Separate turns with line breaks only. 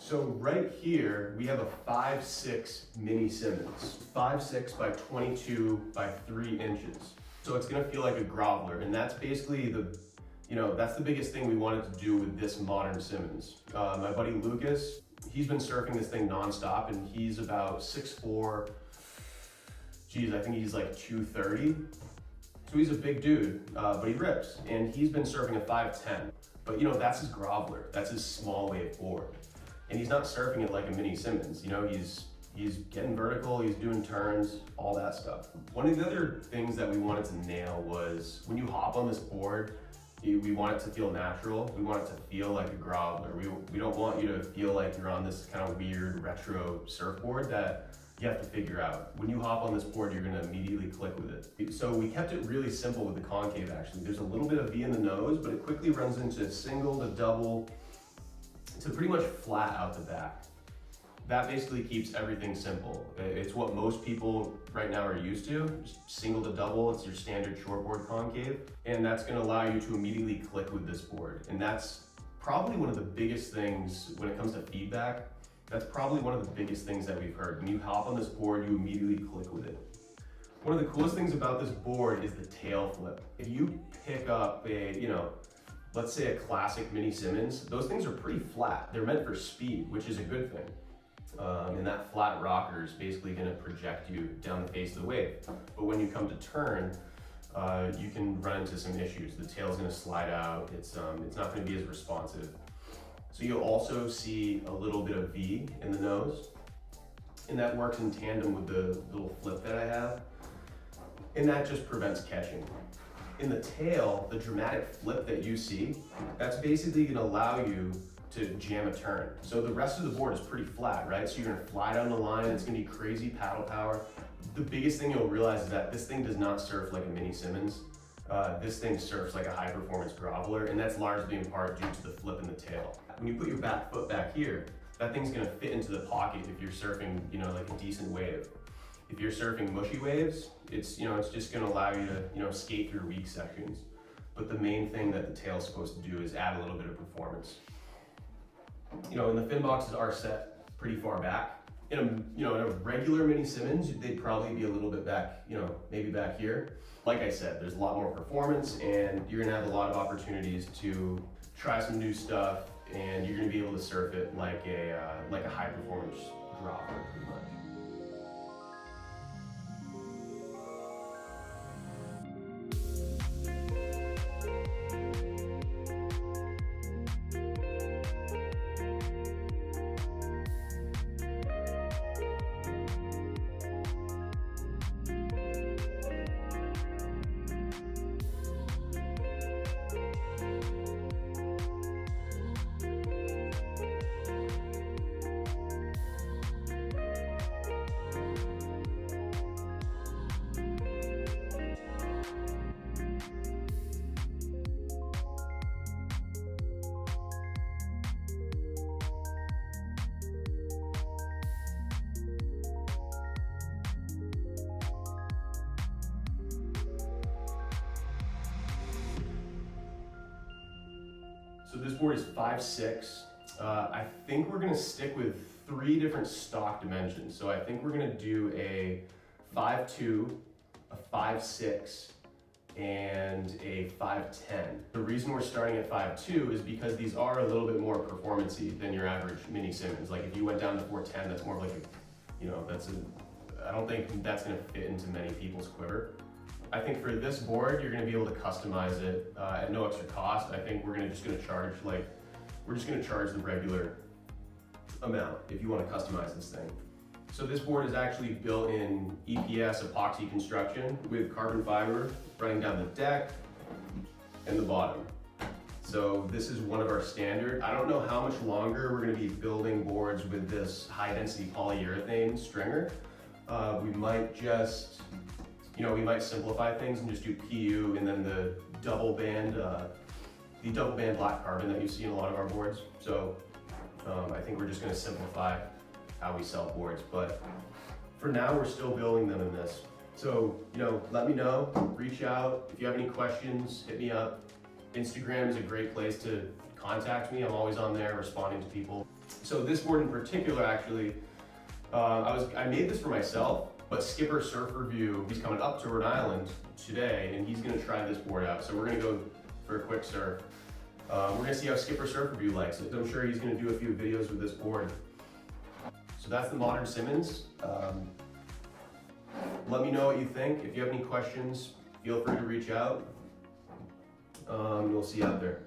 So right here, we have a 5'6" Mini Simmons. 5'6" by 22 by 3 inches. So it's gonna feel like a groveller, and that's basically that's the biggest thing we wanted to do with this Modern Simmons. My buddy Lucas, he's been surfing this thing nonstop, and he's about 6'4". Geez, I think he's like 230. So he's a big dude, but he rips, and he's been surfing a 5'10". But that's his groveller, that's his small wave board. And he's not surfing it like a Mini Simmons. He's getting vertical, he's doing turns, all that stuff. One of the other things that we wanted to nail was when you hop on this board, we want it to feel natural. We want it to feel like a groveller. We don't want you to feel like you're on this kind of weird retro surfboard that you have to figure out. When you hop on this board, you're gonna immediately click with it. So we kept it really simple with the concave actually. There's a little bit of V in the nose, but it quickly runs into single to double to pretty much flat out the back. That basically keeps everything simple. It's what most people right now are used to, just single to double. It's your standard shortboard concave. And that's gonna allow you to immediately click with this board. And that's probably one of the biggest things when it comes to feedback. That's probably one of the biggest things that we've heard. When you hop on this board, you immediately click with it. One of the coolest things about this board is the tail flip. If you pick up let's say a classic Mini Simmons, those things are pretty flat. They're meant for speed, which is a good thing. And that flat rocker is basically gonna project you down the face of the wave. But when you come to turn, you can run into some issues. The tail's gonna slide out. It's not gonna be as responsive. So you'll also see a little bit of V in the nose, and that works in tandem with the little flip that I have, and that just prevents catching. In the tail, the dramatic flip that you see, that's basically gonna allow you to jam a turn. So the rest of the board is pretty flat, right? So you're gonna fly down the line, it's gonna be crazy paddle power. The biggest thing you'll realize is that this thing does not surf like a Mini Simmons. This thing surfs like a high performance groveller, and that's largely in part due to the flip in the tail. When you put your back foot back here, that thing's gonna fit into the pocket if you're surfing, like a decent wave. If you're surfing mushy waves, it's just gonna allow you to, skate through weak sections. But the main thing that the tail's supposed to do is add a little bit of performance. And the fin boxes are set pretty far back. In a regular Mini Simmons, they'd probably be a little bit back, maybe back here. Like I said, there's a lot more performance, and you're gonna have a lot of opportunities to try some new stuff, and you're gonna be able to surf it like a high performance groveller, pretty much. So this board is 5'6". I think we're gonna stick with 3 different stock dimensions. So I think we're gonna do a 5'2", a 5'6", and a 5'10". The reason we're starting at 5'2" is because these are a little bit more performance-y than your average Mini Simmons. Like if you went down to 4'10", that's more like I don't think that's gonna fit into many people's quiver. I think for this board, you're gonna be able to customize it at no extra cost. I think we're just gonna charge the regular amount if you want to customize this thing. So this board is actually built in EPS epoxy construction with carbon fiber running down the deck and the bottom. So this is one of our standard. I don't know how much longer we're gonna be building boards with this high density polyurethane stringer. We might just, we might simplify things and just do PU and then the double band black carbon that you see in a lot of our boards. So I think we're just gonna simplify how we sell boards, but for now we're still building them in this. So, let me know, reach out. If you have any questions, hit me up. Instagram is a great place to contact me. I'm always on there responding to people. So this board in particular, actually, I made this for myself, but Skipper Surf Review, he's coming up to Rhode Island today, and he's gonna try this board out. So we're gonna go for a quick surf. We're gonna see how Skipper Surf Review likes it. I'm sure he's gonna do a few videos with this board. So that's the Modern Simmons. Let me know what you think. If you have any questions, feel free to reach out. We'll see you out there.